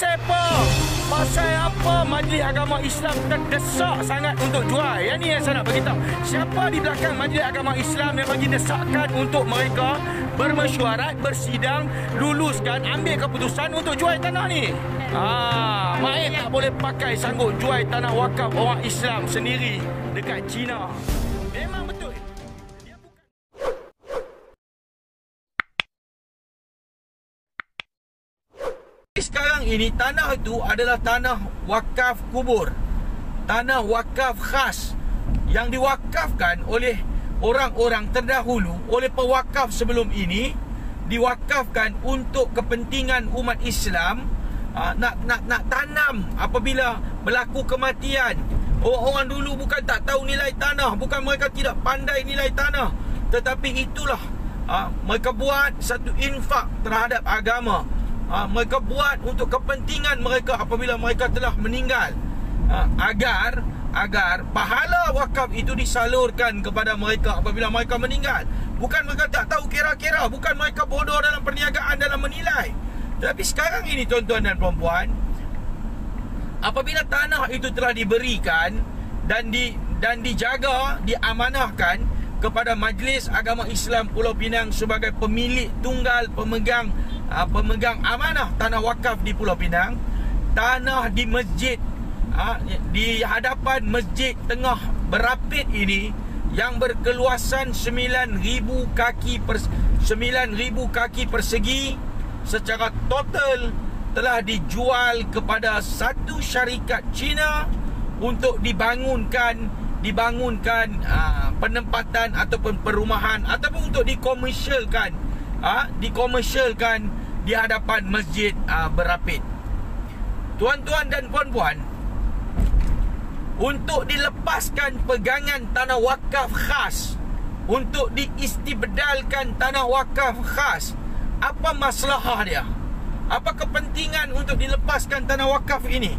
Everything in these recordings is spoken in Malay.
Pasal apa? Pasal apa Majlis Agama Islam terdesak sangat untuk jual? Yang ni yang saya nak beritahu. Siapa di belakang Majlis Agama Islam yang bagi desakan untuk mereka bermesyuarat, bersidang, luluskan, ambil keputusan untuk jual tanah ni? Main tak boleh pakai sanggup jual tanah wakaf orang Islam sendiri dekat China. Memang betul. Sekarang ini tanah itu adalah tanah wakaf kubur, tanah wakaf khas yang diwakafkan oleh orang-orang terdahulu, oleh pewakaf sebelum ini, diwakafkan untuk kepentingan umat Islam. Nak tanam apabila berlaku kematian. Orang dulu bukan tak tahu nilai tanah, bukan mereka tidak pandai nilai tanah, tetapi itulah mereka buat satu infak terhadap agama. Mereka buat untuk kepentingan mereka apabila mereka telah meninggal, agar pahala wakaf itu disalurkan kepada mereka apabila mereka meninggal. Bukan mereka tak tahu kira-kira, bukan mereka bodoh dalam perniagaan, dalam menilai. Tapi sekarang ini tuan-tuan dan puan-puan, apabila tanah itu telah diberikan dan dijaga, diamanahkan kepada Majlis Agama Islam Pulau Pinang sebagai pemilik tunggal, pemegang amanah tanah wakaf di Pulau Pinang, tanah di masjid, di hadapan Masjid Tengah Berapit ini yang berkeluasan 9,000 kaki persegi secara total telah dijual kepada satu syarikat Cina untuk dibangunkan penempatan ataupun perumahan ataupun untuk dikomersialkan di hadapan Masjid Berapit. Tuan-tuan dan puan-puan, untuk dilepaskan pegangan tanah wakaf khas, untuk diistibdalkan tanah wakaf khas, apa masalah dia? Apa kepentingan untuk dilepaskan tanah wakaf ini?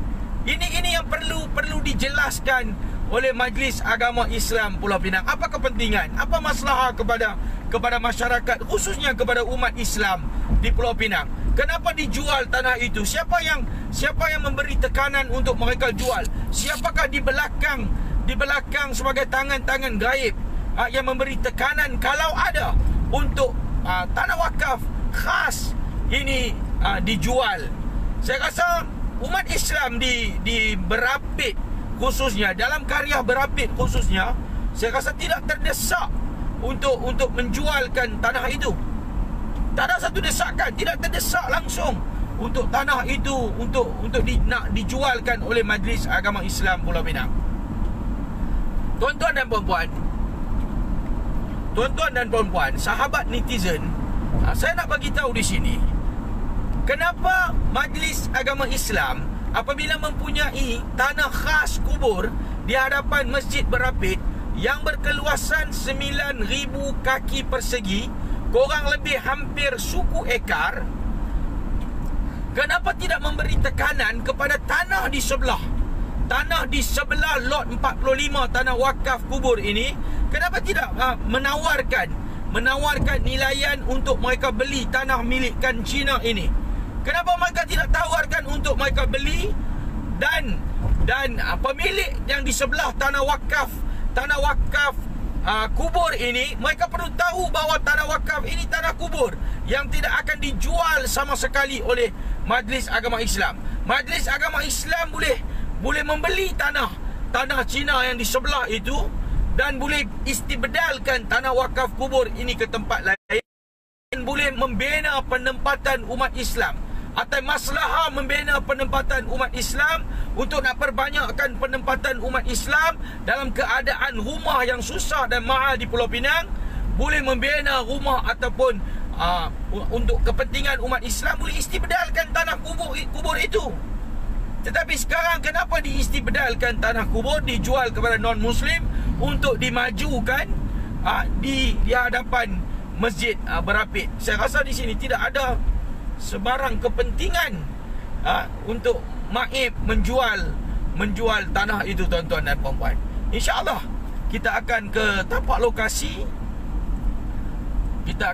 Ini yang perlu dijelaskan oleh Majlis Agama Islam Pulau Pinang. Apa kepentingan? Apa masalah kepada masyarakat, khususnya kepada umat Islam di Pulau Pinang? Kenapa dijual tanah itu? Siapa yang memberi tekanan untuk mereka jual? Siapakah di belakang sebagai tangan-tangan gaib yang memberi tekanan kalau ada untuk tanah wakaf khas ini dijual? Saya rasa umat Islam di Berapit khususnya, dalam karya Berapit khususnya, saya rasa tidak terdesak untuk menjualkan tanah itu. Tak ada satu desakan, tidak terdesak langsung untuk tanah itu untuk nak dijualkan oleh Majlis Agama Islam Pulau Pinang. Tuan-tuan dan puan-puan, sahabat netizen, saya nak bagi tahu di sini, kenapa Majlis Agama Islam apabila mempunyai tanah khas kubur di hadapan Masjid Berapit yang berkeluasan 9,000 kaki persegi, kurang lebih hampir suku ekar, kenapa tidak memberi tekanan kepada tanah di sebelah lot 45 tanah wakaf kubur ini? Kenapa tidak menawarkan nilaian untuk mereka beli tanah milikkan Cina ini? Kenapa mereka tidak tawarkan untuk mereka beli dan pemilik yang di sebelah tanah wakaf kubur ini, mereka perlu tahu bahawa tanah wakaf ini tanah kubur yang tidak akan dijual sama sekali oleh Majlis Agama Islam. Majlis Agama Islam boleh membeli tanah Cina yang di sebelah itu dan boleh istibdalkan tanah wakaf kubur ini ke tempat lain, dan boleh membina penempatan umat Islam atau masalah membina penempatan umat Islam untuk nak perbanyakkan penempatan umat Islam dalam keadaan rumah yang susah dan mahal di Pulau Pinang. Boleh membina rumah ataupun untuk kepentingan umat Islam, boleh istibdalkan tanah kubur itu. Tetapi sekarang kenapa diistibdalkan tanah kubur, dijual kepada non-Muslim untuk dimajukan di hadapan Masjid Berapit? Saya rasa di sini tidak ada sebarang kepentingan untuk maib menjual tanah itu, tuan-tuan dan puan-puan. InsyaAllah kita akan ke tapak lokasi. Kita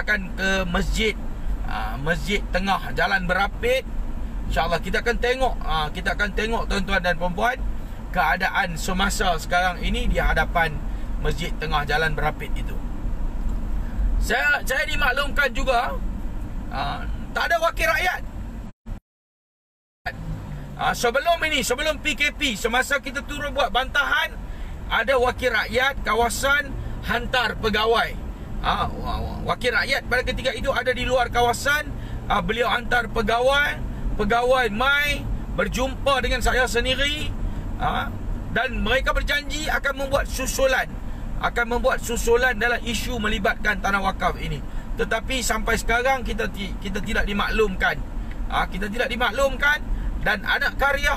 akan ke Masjid Masjid Tengah Jalan Berapit. InsyaAllah kita akan tengok tuan-tuan dan puan-puan, keadaan semasa sekarang ini di hadapan Masjid Tengah Jalan Berapit itu. Saya dimaklumkan juga tak ada wakil rakyat. Sebelum PKP, semasa kita turun buat bantahan, ada wakil rakyat kawasan hantar pegawai. Wakil rakyat pada ketika itu ada di luar kawasan. Beliau hantar pegawai mai berjumpa dengan saya sendiri, dan mereka berjanji akan membuat susulan dalam isu melibatkan tanah wakaf ini. Tetapi sampai sekarang kita tidak dimaklumkan. Kita tidak dimaklumkan, dan anak karya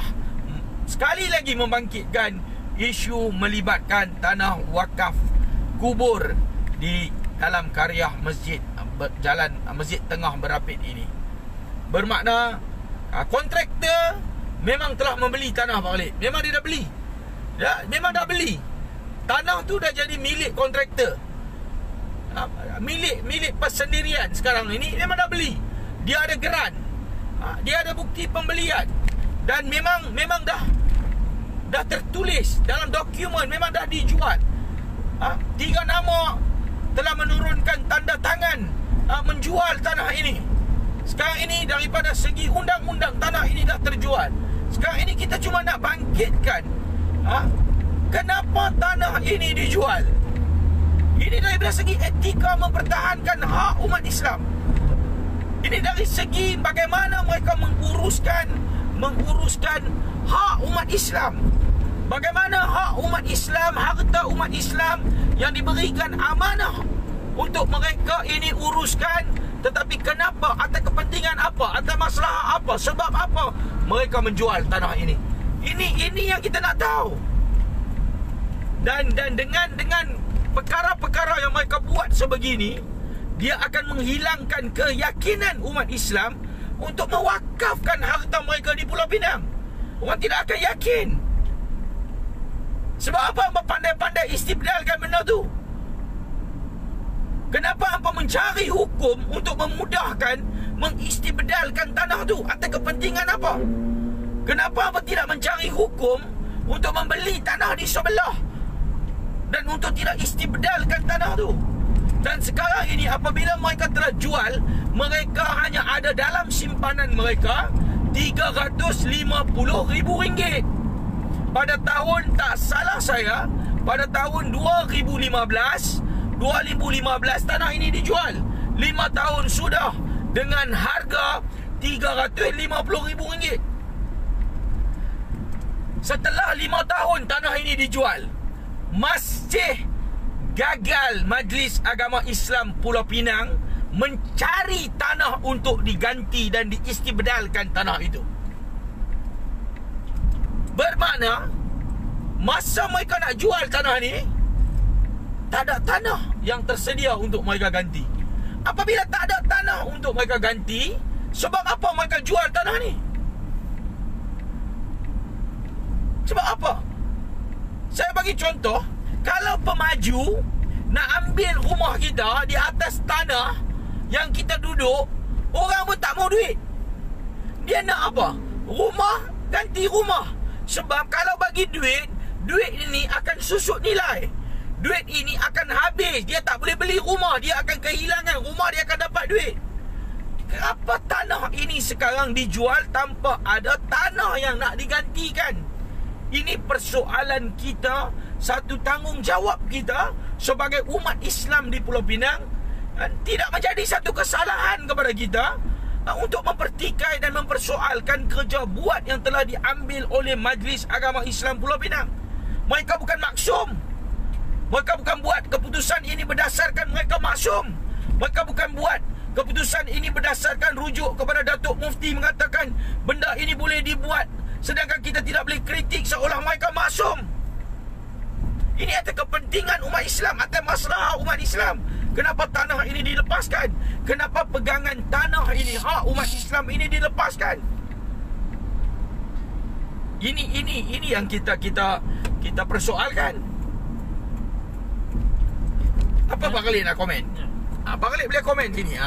sekali lagi membangkitkan isu melibatkan tanah wakaf kubur di dalam karya Masjid Tengah Berapit ini. Bermakna kontraktor memang telah membeli tanah, Pak Khalid. Memang dia dah beli. Memang dah beli. Tanah tu dah jadi milik kontraktor. Milik persendirian sekarang ini memang dah beli. Dia ada geran. Dia ada bukti pembelian. Dan memang dah tertulis dalam dokumen, memang dah dijual. 3 nama telah menurunkan tanda tangan menjual tanah ini. Sekarang ini daripada segi undang-undang tanah ini dah terjual. Sekarang ini kita cuma nak bangkitkan kenapa tanah ini dijual. Ini daripada segi etika mempertahankan hak umat Islam. Ini dari segi bagaimana mereka menguruskan hak umat Islam. Bagaimana hak umat Islam, harta umat Islam yang diberikan amanah untuk mereka ini uruskan. Tetapi kenapa, atas kepentingan apa, atas masalah apa, sebab apa mereka menjual tanah ini? Ini yang kita nak tahu. Dan dengan perkara-perkara yang mereka buat sebegini, dia akan menghilangkan keyakinan umat Islam untuk mewakafkan harta mereka di Pulau Pinang. Orang tidak akan yakin. Sebab apa hangpa pandai-pandai istibdalkan benda tu? Kenapa hangpa mencari hukum untuk memudahkan mengistibdalkan tanah tu? Atas kepentingan apa? Kenapa hangpa tidak mencari hukum untuk membeli tanah di sebelah dan untuk tidak istibdalkan tanah tu? Dan sekarang ini apabila mereka telah jual, mereka hanya ada dalam simpanan mereka RM350,000. Pada tahun, tak salah saya, pada tahun 2015 tanah ini dijual. 5 tahun sudah dengan harga RM350,000. Setelah 5 tahun tanah ini dijual, masih gagal Majlis Agama Islam Pulau Pinang mencari tanah untuk diganti dan diistibdalkan tanah itu. Bermakna masa mereka nak jual tanah ni, tak ada tanah yang tersedia untuk mereka ganti. Apabila tak ada tanah untuk mereka ganti, sebab apa mereka jual tanah ni? Sebab apa? Saya bagi contoh, kalau pemaju nak ambil rumah kita di atas tanah yang kita duduk, orang pun tak mau duit. Dia nak apa? Rumah, ganti rumah. Sebab kalau bagi duit ini akan susut nilai. Duit ini akan habis. Dia tak boleh beli rumah. Dia akan kehilangan rumah, dia akan dapat duit. Kenapa tanah ini sekarang dijual tanpa ada tanah yang nak digantikan? Ini persoalan kita, satu tanggungjawab kita sebagai umat Islam di Pulau Pinang. Tidak menjadi satu kesalahan kepada kita untuk mempertikai dan mempersoalkan kerja buat yang telah diambil oleh Majlis Agama Islam Pulau Pinang. Mereka bukan maksum. Mereka bukan buat keputusan ini berdasarkan mereka maksum. Mereka bukan buat keputusan ini berdasarkan rujuk kepada Datuk Mufti mengatakan benda ini boleh dibuat, sedangkan kita tidak boleh kritik seolah mereka maksum. Ini atas kepentingan umat Islam, atas masalah umat Islam. Kenapa tanah ini dilepaskan? Kenapa pegangan tanah ini, hak umat Islam ini dilepaskan? Ini yang kita persoalkan. Apa Pak Khalid nak komen? Pak Khalid boleh komen sini.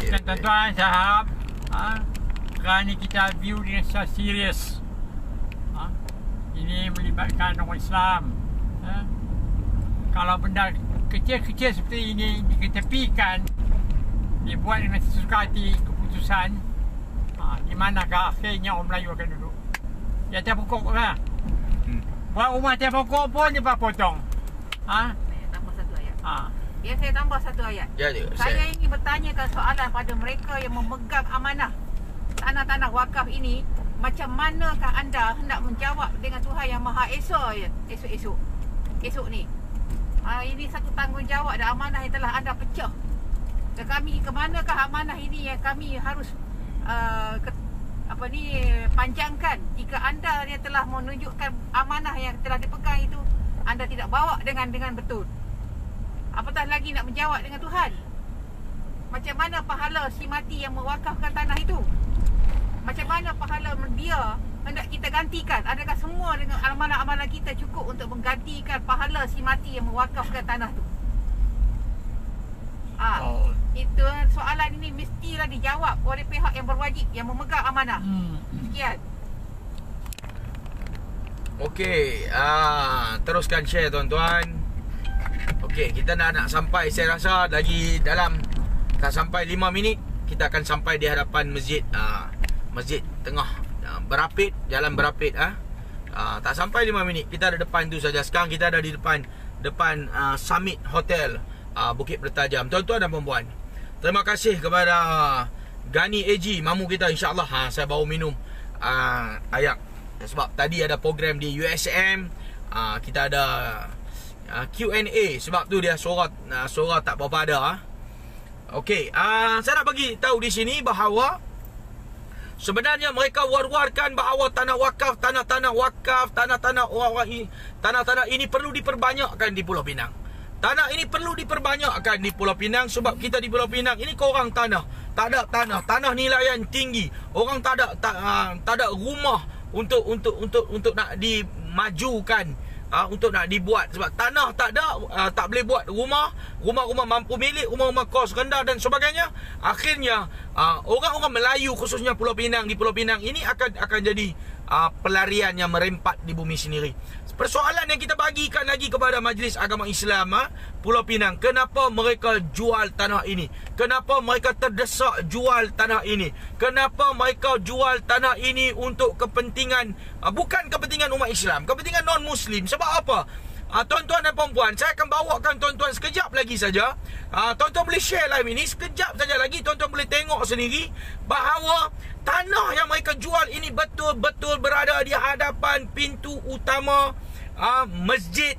Dan tuan-tuan, saya harap kerana kita view dengan secara serius. Ini melibatkan orang Islam. Kalau benda kecil-kecil seperti ini diketepikan, dibuat dengan sesuka hati keputusan, di manakah akhirnya orang Melayu akan duduk? Di atas pokok lah. Buat rumah atas pokok pun dia potong. Saya tambah satu ayat. Biar saya tambah satu ayat. Saya ingin bertanyakan soalan pada mereka yang memegang amanah tanah-tanah wakaf ini. Macam manakah anda hendak menjawab dengan Tuhan Yang Maha Esa esok ni? Ini satu tanggungjawab dan amanah yang telah anda pecah. Dan kami, ke manakah amanah ini yang kami harus panjangkan? Jika anda yang telah menunjukkan amanah yang telah dipegang itu, anda tidak bawa dengan betul. Apatah lagi nak menjawab dengan Tuhan. Macam mana pahala si mati yang mewakafkan tanah itu? Macam mana pahala dia hendak kita gantikan? Adakah semua dengan amalan-amalan kita cukup untuk menggantikan pahala si mati yang mewakafkan tanah tu? Itu soalan ini mestilah dijawab oleh pihak yang berwajib, yang memegang amanah. Sekian. Okey, teruskan share tuan-tuan. Okey, kita nak sampai, saya rasa lagi dalam tak sampai 5 minit kita akan sampai di hadapan masjid Masjid Tengah Berapit, Jalan Berapit. Tak sampai 5 minit kita ada depan tu saja. Sekarang kita ada di depan Summit Hotel Bukit Bertajam. Tuan-tuan dan puan-puan, terima kasih kepada Gani AG, mamu kita, insya-Allah. Saya baru minum ayak sebab tadi ada program di USM. Kita ada Q&A, sebab tu dia suara tak berapa ada. Okey, saya nak bagi tahu di sini bahawa sebenarnya mereka war-warkan bahawa tanah wakaf, tanah-tanah wakaf, tanah-tanah orang, tanah-tanah ini perlu diperbanyakkan di Pulau Pinang. Tanah ini perlu diperbanyakkan di Pulau Pinang sebab kita di Pulau Pinang ini korang tanah, tak ada tanah nilaian tinggi. Orang tak ada rumah untuk nak dimajukan, untuk nak dibuat sebab tanah tak ada, tak boleh buat rumah mampu milik, rumah kos rendah dan sebagainya. Akhirnya orang-orang Melayu khususnya Pulau Pinang, di Pulau Pinang ini akan jadi pelarian yang merempat di bumi sendiri. Persoalan yang kita bagikan lagi kepada Majlis Agama Islam Pulau Pinang, kenapa mereka jual tanah ini? Kenapa mereka terdesak jual tanah ini? Kenapa mereka jual tanah ini untuk kepentingan, bukan kepentingan umat Islam, kepentingan non-Muslim? Sebab apa? Tuan-tuan dan puan-puan, saya akan bawakan tuan-tuan sekejap lagi saja. Tuan-tuan boleh share live ini sekejap saja lagi. Tuan-tuan boleh tengok sendiri bahawa tanah yang mereka jual ini betul-betul berada di hadapan pintu utama Masjid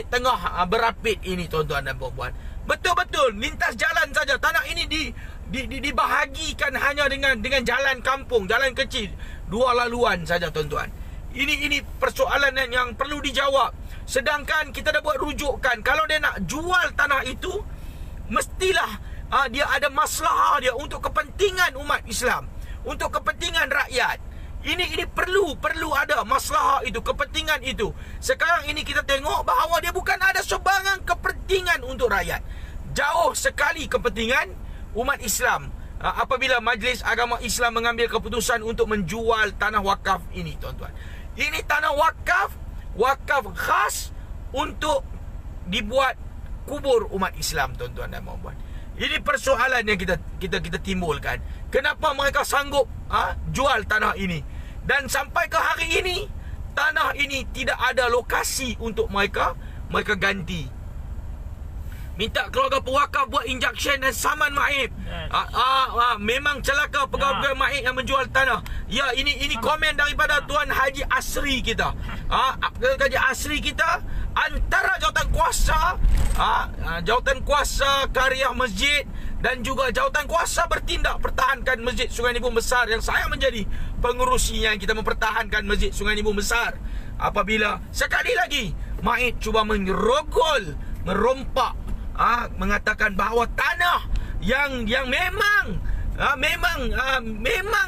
Tengah Berapit ini, tuan-tuan dan puan-puan. Betul-betul lintas jalan saja. Tanah ini dibahagikan hanya dengan jalan kampung, jalan kecil, 2 laluan saja, tuan-tuan. Ini persoalan yang perlu dijawab. Sedangkan kita dah buat rujukan, kalau dia nak jual tanah itu, mestilah dia ada masalah dia untuk kepentingan umat Islam, untuk kepentingan rakyat. Ini perlu ada masalah itu, kepentingan itu. Sekarang ini kita tengok bahawa dia bukan ada sebarang kepentingan untuk rakyat. Jauh sekali kepentingan umat Islam apabila Majlis Agama Islam mengambil keputusan untuk menjual tanah wakaf ini, tuan-tuan. Ini tanah wakaf khas untuk dibuat kubur umat Islam, tuan-tuan dan puan-puan. Ini persoalan yang kita timbulkan. Kenapa mereka sanggup jual tanah ini? Dan sampai ke hari ini, tanah ini tidak ada lokasi untuk mereka ganti. Minta keluarga pewakaf buat injection dan saman maib. Memang celaka pegawai maib yang menjual tanah. Ya, ini komen daripada Tuan Haji Asri kita. Haji Asri kita, antara jawatan kuasa karya masjid dan juga jawatan kuasa bertindak pertahankan Masjid Sungai Nibung Besar, yang saya menjadi pengurusinya, yang kita mempertahankan Masjid Sungai Nibung Besar. Apabila sekali lagi maib cuba merompak, mengatakan bahawa tanah yang memang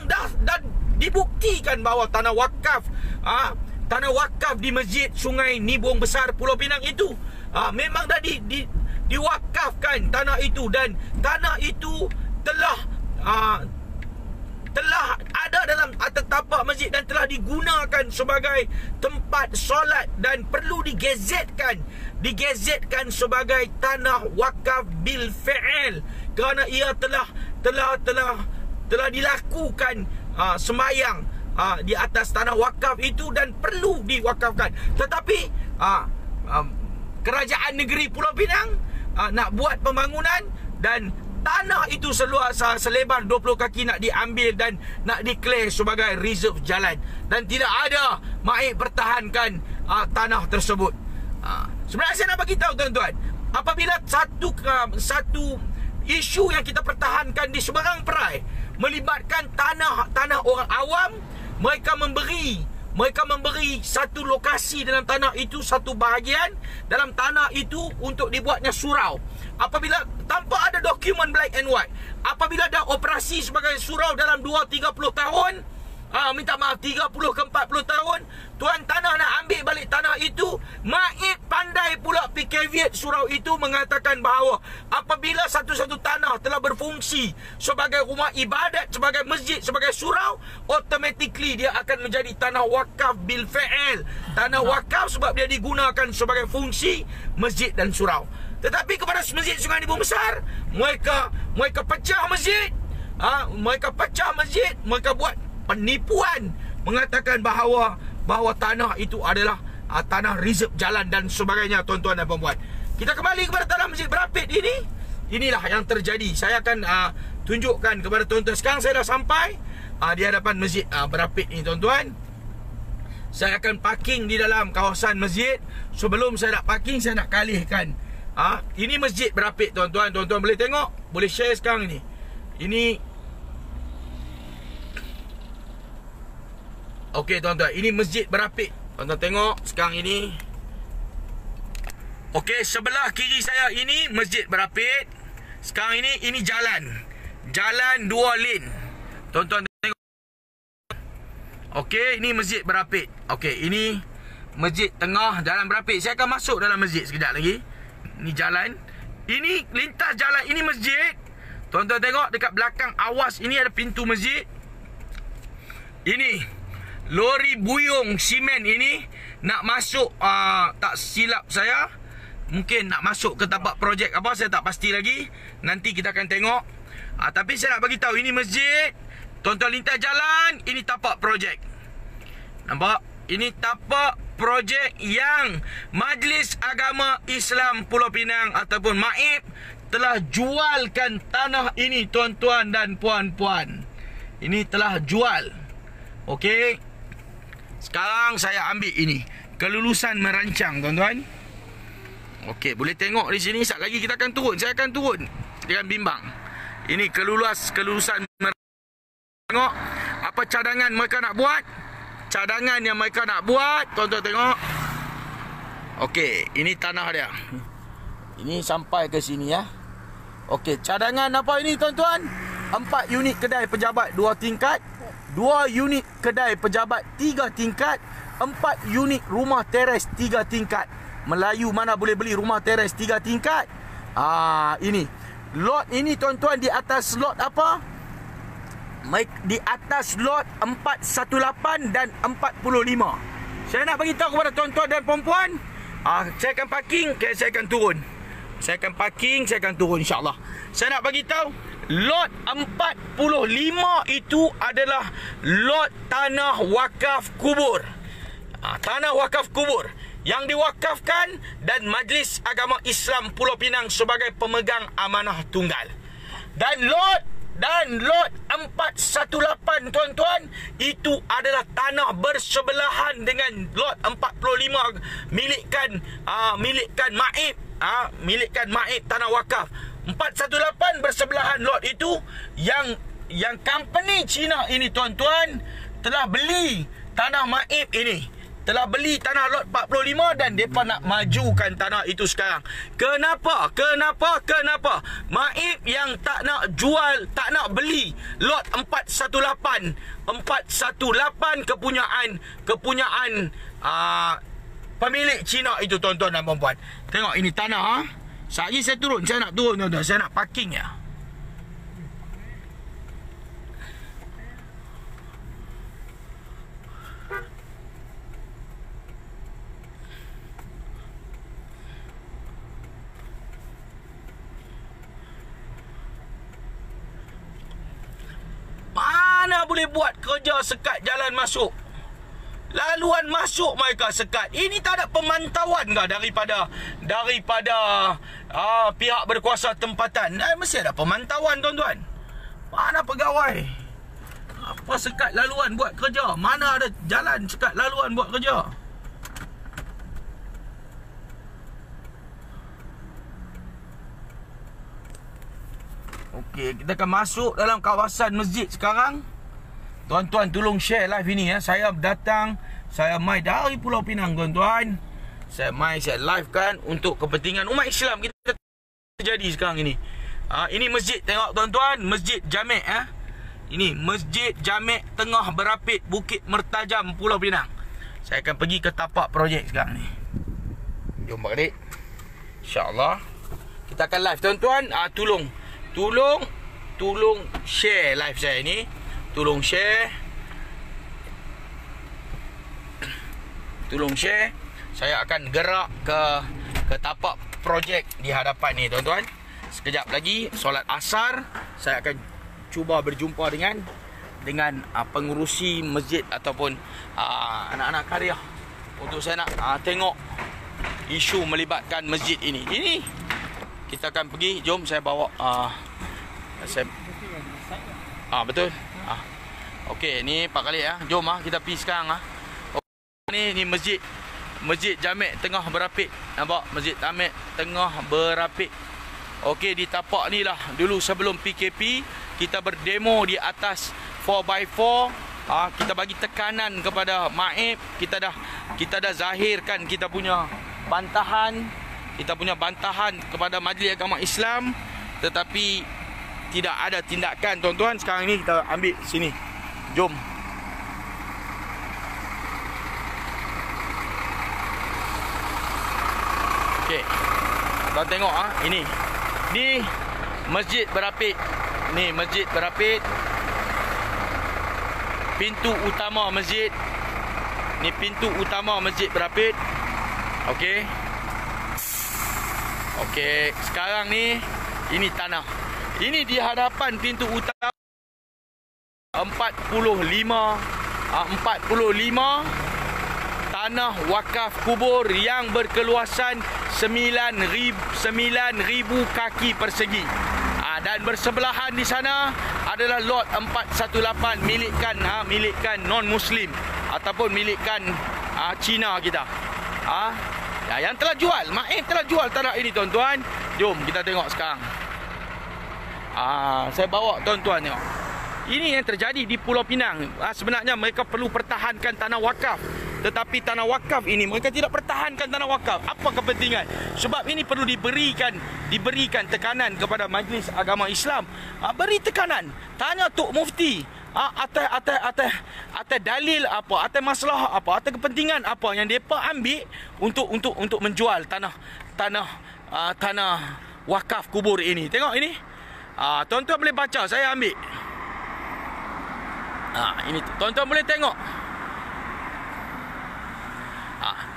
dah dibuktikan bahawa tanah wakaf di Masjid Sungai Nibung Besar Pulau Pinang itu memang dah diwakafkan tanah itu, dan tanah itu telah ada dalam tapak masjid dan telah digunakan sebagai tempat solat dan perlu digazetkan sebagai tanah wakaf bil fi'il, kerana ia telah dilakukan sembahyang di atas tanah wakaf itu dan perlu diwakafkan. Tetapi kerajaan negeri Pulau Pinang nak buat pembangunan dan tanah itu selebar 20 kaki nak diambil dan nak declare sebagai reserve jalan, dan tidak ada MAIP pertahankan tanah tersebut. Sebenarnya saya nak bagi tahu tuan-tuan, apabila satu isu yang kita pertahankan di seberang perai melibatkan tanah orang awam, mereka memberi satu lokasi dalam tanah itu, satu bahagian dalam tanah itu untuk dibuatnya surau. Apabila tanpa ada dokumen black and white, apabila dah operasi sebagai surau dalam 2-30 tahun, 30 ke 40 tahun, tuan tanah nak ambil balik tanah itu, MAIP pandai pula caveat surau itu mengatakan bahawa apabila satu-satu tanah telah berfungsi sebagai rumah ibadat, sebagai masjid, sebagai surau, automatically dia akan menjadi tanah wakaf bil fi'il, tanah wakaf sebab dia digunakan sebagai fungsi masjid dan surau. Tetapi kepada masjid Sungai Nibung Besar, mereka pecah masjid, mereka buat penipuan, mengatakan bahawa tanah itu adalah tanah reserve jalan dan sebagainya, tuan-tuan dan puan-puan. Kita kembali kepada tanah Masjid Berapit ini. Inilah yang terjadi. Saya akan tunjukkan kepada tuan-tuan. Sekarang saya dah sampai di hadapan Masjid Berapit ini, tuan-tuan. Saya akan parking di dalam kawasan masjid. Sebelum saya nak parking, saya nak kalihkan. Ini Masjid Berapit, tuan-tuan. Tuan-tuan boleh tengok, boleh share sekarang ni. Ini okey, tuan-tuan, ini Masjid Berapit. Tuan-tuan tengok sekarang ini. Okey, sebelah kiri saya ini Masjid Berapit. Sekarang ini jalan 2 lane. Tuan-tuan tengok. Okey, ini Masjid Berapit. Okey, ini masjid tengah Jalan Berapit. Saya akan masuk dalam masjid sekejap lagi. Ini jalan. Ini lintas jalan, ini masjid. Tuan-tuan tengok dekat belakang awas ini ada pintu masjid. Ini lori buyung simen ini nak masuk, tak silap saya, mungkin nak masuk ke tapak projek apa, saya tak pasti lagi. Nanti kita akan tengok. Tapi saya nak bagi tahu ini masjid. Tuan-tuan lintas jalan, ini tapak projek. Nampak? Ini tapak projek yang Majlis Agama Islam Pulau Pinang ataupun MAIP telah jualkan tanah ini, tuan-tuan dan puan-puan. Ini telah jual. Okey. Sekarang saya ambil ini kelulusan merancang, tuan-tuan. Okey, boleh tengok di sini. Sekejap lagi kita akan turun. Saya akan turun dengan bimbang. Ini kelulusan merancang. Tengok apa cadangan mereka nak buat. Cadangan yang mereka nak buat, tuan-tuan tengok. Okey, ini tanah dia. Ini sampai ke sini ya. Okey, cadangan apa ini, tuan-tuan? 4 unit kedai pejabat 2 tingkat. 2 unit kedai pejabat 3 tingkat, 4 unit rumah teres 3 tingkat. Melayu mana boleh beli rumah teres 3 tingkat? Ini lot ini, tuan-tuan, di atas lot apa? Di atas lot 418 dan 45. Saya nak bagi tahu kepada tuan-tuan dan puan-puan, saya akan parking, saya akan turun. Saya akan parking, saya akan turun, insya-Allah. Saya nak bagi tahu lot 45 itu adalah lot tanah wakaf kubur. Tanah wakaf kubur yang diwakafkan dan Majlis Agama Islam Pulau Pinang sebagai pemegang amanah tunggal. Dan lot 418, tuan-tuan, itu adalah tanah bersebelahan dengan lot 45 milikkan MAIP, milikkan MAIP tanah wakaf. 418 bersebelahan lot itu yang company Cina ini, tuan-tuan, telah beli tanah MAIP ini. Telah beli tanah lot 45 dan mereka nak majukan tanah itu sekarang. Kenapa? MAIP yang tak nak jual, tak nak beli lot 418 kepunyaan pemilik Cina itu, tuan-tuan dan puan-puan. Tengok ini tanah Sekejap saya turun. Saya nak turun tuan-tuan. Saya nak parking ya. Mana boleh buat kerja sekat jalan masuk? Laluan masuk mereka sekat. Ini tak ada pemantauan ke daripada pihak berkuasa tempatan? Mesti ada pemantauan tuan-tuan. Mana pegawai? Apa sekat laluan buat kerja? Mana ada jalan sekat laluan buat kerja? Okey, kita akan masuk dalam kawasan masjid sekarang. Tuan-tuan tolong share live ini ya. Saya datang, saya mai dari Pulau Pinang tuan-tuan. Saya live kan untuk kepentingan umat Islam kita terjadi sekarang ini. Ini masjid, tengok tuan-tuan, Masjid Jamek ya. Ini Masjid Jamek Tengah Berapit, Bukit Mertajam, Pulau Pinang. Saya akan pergi ke tapak projek sekarang ni. Jom balik. InsyaAllah kita akan live tuan-tuan. Tolong share live saya ni. Tolong share. Saya akan gerak ke tapak projek di hadapan ni tuan-tuan. Sekejap lagi solat asar, saya akan cuba berjumpa dengan pengurusi masjid ataupun anak-anak karya untuk saya nak tengok isu melibatkan masjid ini. Ini kita akan pergi. Jom saya bawa betul. Okey, ni Pak Khalid ya. Jom kita pergi sekarang Ni Masjid Jamek Tengah Berapit. Nampak Masjid Jamek Tengah Berapit. Okey, di tapak ni lah dulu sebelum PKP kita berdemo di atas 4x4. Kita bagi tekanan kepada Maib. Kita dah zahirkan kita punya bantahan. Kita punya bantahan kepada Majlis Agama Islam, tetapi tidak ada tindakan tuan-tuan. Sekarang ni kita ambil sini. Jom. Okey. Tuan tengok ini. Ni Masjid Berapit. Ni Masjid Berapit. Pintu utama masjid. Ni pintu utama Masjid Berapit. Okey. Okey, sekarang ni ini tanah. Ini di hadapan pintu utama 45 tanah wakaf kubur yang berkeluasan 9,000 kaki persegi. Dan bersebelahan di sana adalah lot 418 milikkan non-muslim ataupun milikkan Cina kita. Yang telah jual, Maib telah jual tanah ini tuan-tuan. Jom kita tengok sekarang. Saya bawa tuan-tuan tengok. Ini yang terjadi di Pulau Pinang. Sebenarnya mereka perlu pertahankan tanah wakaf, tetapi tanah wakaf ini mereka tidak pertahankan tanah wakaf. Apa kepentingan? Sebab ini perlu diberikan tekanan kepada Majlis Agama Islam. Beri tekanan. Tanya Tok Mufti. Atas dalil apa, atas masalah apa, atas kepentingan apa yang mereka ambil untuk menjual tanah wakaf kubur ini. Tengok ini. Tuan-tuan boleh baca, saya ambil. Ini tuan-tuan boleh tengok.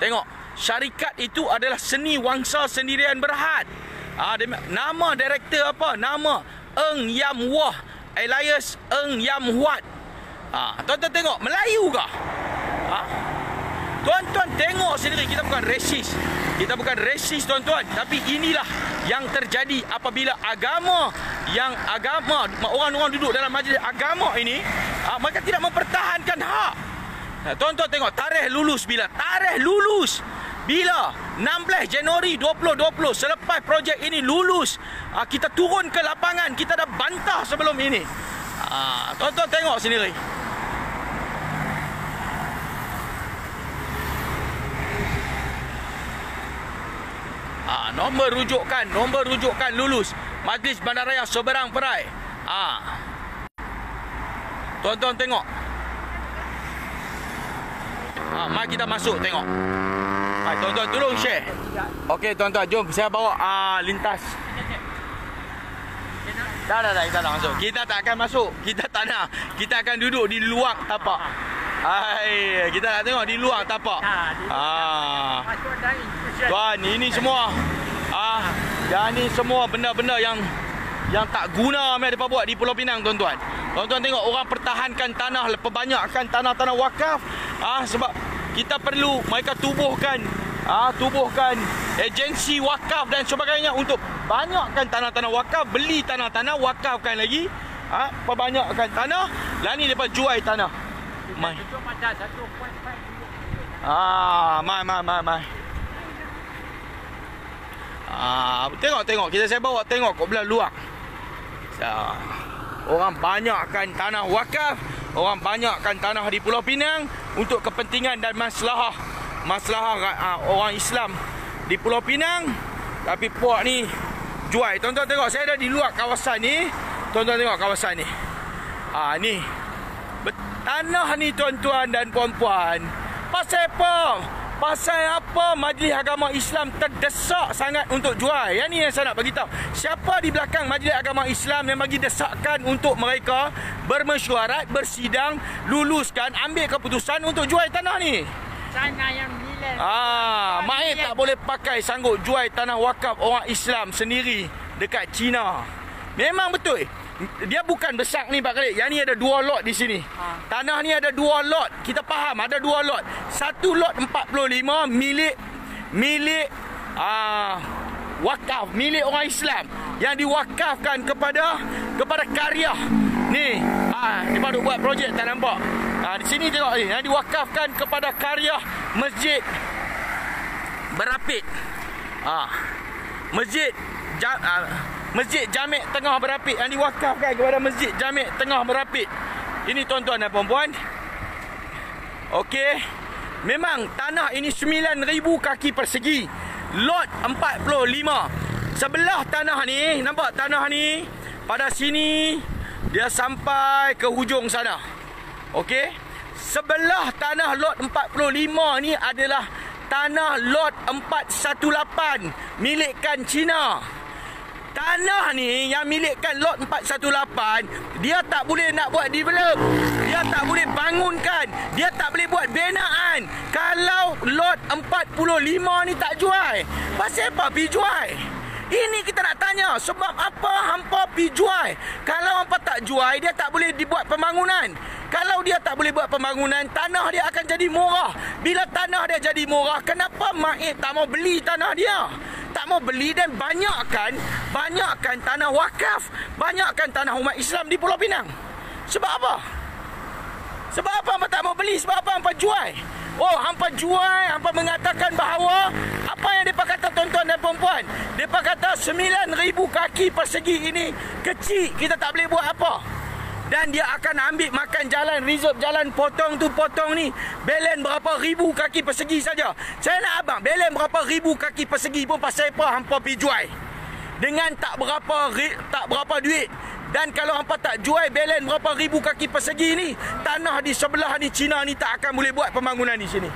Tengok, syarikat itu adalah Seni Wangsa Sendirian Berhad. Nama direktor apa? Nama Eng Yam Wah Elias Eng Yam Huat. Tuan-tuan tengok, Melayu kah? Tuan-tuan tengok sendiri, kita bukan resis. Kita bukan resis tuan-tuan, tapi inilah yang terjadi apabila orang-orang duduk dalam majlis agama ini, mereka tidak mempertahankan hak. Tuan-tuan tengok tarikh lulus bila? Tarikh lulus bila? 16 Januari 2020. Selepas projek ini lulus, kita turun ke lapangan. Kita dah bantah sebelum ini. Tuan-tuan tengok sendiri. Nombor rujukan lulus Majlis Bandaraya Seberang Perai. Tuan-tuan tengok. Mari kita masuk tengok. Tuan-tuan tolong share. Okey tuan-tuan, jom saya bawa lintas. Dah, kita tak masuk. Kita tak akan masuk. Kita tak nak. Kita akan duduk di luar tapak. Kita nak tengok di luar tapak. Tuan, ini semua yang ni semua benda-benda yang tak guna mereka buat di Pulau Pinang, tuan-tuan. Tuan-tuan tengok orang pertahankan tanah, perbanyakkan tanah-tanah wakaf. Sebab kita perlu mereka tubuhkan agensi wakaf dan sebagainya untuk banyakkan tanah-tanah wakaf, beli tanah-tanah, wakafkan lagi, perbanyakkan tanah, lah ni lepas jual tanah. Mai. Mai. Tengok saya bawa tengok kat belah luar. Orang banyakkan tanah wakaf, orang banyakkan tanah di Pulau Pinang untuk kepentingan dan masalah orang Islam di Pulau Pinang. Tapi puak ni jual. Tuan-tuan tengok, saya ada di luar kawasan ni. Tuan-tuan tengok kawasan ni. Ni tanah ni tuan-tuan dan puan-puan. Pasal apa? Pasal apa Majlis Agama Islam terdesak sangat untuk jual? Yang ni yang saya nak bagi tahu. Siapa di belakang Majlis Agama Islam yang bagi desakan untuk mereka bermesyuarat, bersidang, luluskan, ambil keputusan untuk jual tanah ni? Tanah yang nilai. Mai tak boleh pakai sanggup jual tanah wakaf orang Islam sendiri dekat China. Memang betul. Dia bukan besar ni Pak Khalid. Yang ni ada 2 lot di sini. Tanah ni ada 2 lot. Kita faham ada 2 lot. Satu lot 45 milik wakaf, milik orang Islam yang diwakafkan kepada karya. Ni, dia baru buat projek tak nampak. Di sini tengok ni, yang diwakafkan kepada karya Masjid Berapit. Masjid Jamek Tengah Berapit, yang diwakafkan kepada Masjid Jamek Tengah Berapit. Ini tuan-tuan dan puan-puan. Okey. Memang tanah ini 9,000 kaki persegi. Lot 45. Sebelah tanah ni, nampak tanah ni? Pada sini dia sampai ke hujung sana. Okey. Sebelah tanah lot 45 ni adalah tanah lot 418 milikkan China. Tanah ni yang milikkan lot 418, dia tak boleh nak buat develop, dia tak boleh bangunkan, dia tak boleh buat binaan kalau lot 45 ni tak jual. Pasal apa pergi jual? Ini kita nak tanya, sebab apa hampa pergi jual? Kalau hampa tak jual, dia tak boleh dibuat pembangunan. Kalau dia tak boleh buat pembangunan, tanah dia akan jadi murah. Bila tanah dia jadi murah, kenapa Maid tak mau beli tanah dia? Tak mau beli dan banyakkan tanah wakaf, banyakkan tanah umat Islam di Pulau Pinang. Sebab apa? Sebab apa hampa tak mau beli? Sebab apa hampa jual? Hampa jual, hampa mengatakan bahawa apa yang mereka kata tuan-tuan dan puan-puan? Mereka kata 9,000 kaki persegi ini kecil, kita tak boleh buat apa. Dan dia akan ambil makan jalan, reserve jalan, potong tu potong ni. Belen berapa ribu kaki persegi saja. Saya nak abang, belen berapa ribu kaki persegi pun pasal apa hampa pergi jual? Dengan tak berapa duit. Dan kalau hampa tak jual belen berapa ribu kaki persegi ni, tanah di sebelah ni Cina ni tak akan boleh buat pembangunan di sini.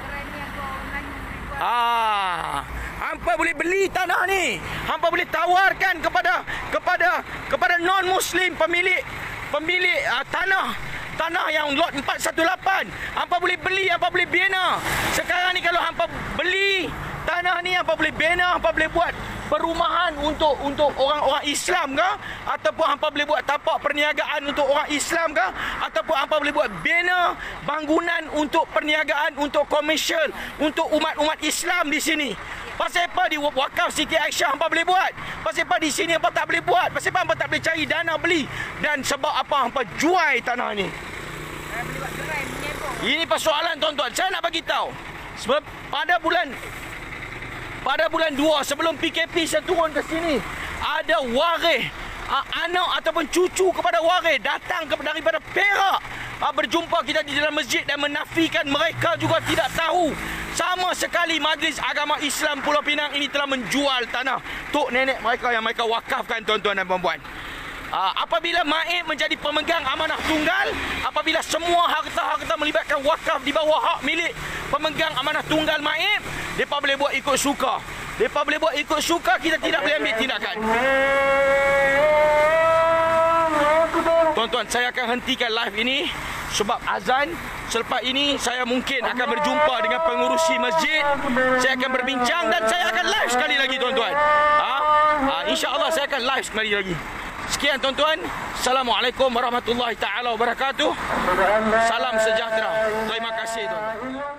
Hampa boleh beli tanah ni. Hampa boleh tawarkan kepada non-Muslim pemilik tanah yang lot 418. Hampa boleh beli, hampa boleh bina. Sekarang ni kalau hampa beli tanah ni, hampa boleh bina, hampa boleh buat perumahan untuk orang-orang Islam ke, ataupun hampa boleh buat tapak perniagaan untuk orang Islam ke, ataupun hampa boleh buat bina bangunan untuk perniagaan, untuk komersial, untuk umat-umat Islam di sini. Pasal apa di wakaf Siti Aisyah hampa boleh buat? Pasal apa di sini hampa tak boleh buat? Pasal apa hampa tak boleh cari dana beli? Dan sebab apa hampa jual tanah ni? Ini persoalan tuan-tuan. Saya nak bagi tahu. Sebab pada bulan 2 sebelum PKP saya turun ke sini, ada waris anak ataupun cucu kepada waris datang daripada Perak, berjumpa kita di dalam masjid dan menafikan mereka juga tidak tahu sama sekali Majlis Agama Islam Pulau Pinang ini telah menjual tanah tok nenek mereka yang mereka wakafkan, tuan-tuan dan puan-puan. Apabila Maib menjadi pemegang amanah tunggal, apabila semua harta-harta melibatkan wakaf di bawah hak milik pemegang amanah tunggal Maib, mereka boleh buat ikut suka. Mereka boleh buat ikut suka, kita tidak boleh ambil tindakan. Tuan-tuan, saya akan hentikan live ini sebab azan. Selepas ini saya mungkin akan berjumpa dengan pengurusi masjid. Saya akan berbincang dan saya akan live sekali lagi, tuan-tuan. InsyaAllah saya akan live sekali lagi. Sekian, tuan-tuan. Assalamualaikum warahmatullahi taala wabarakatuh. Salam sejahtera. Terima kasih, tuan-tuan.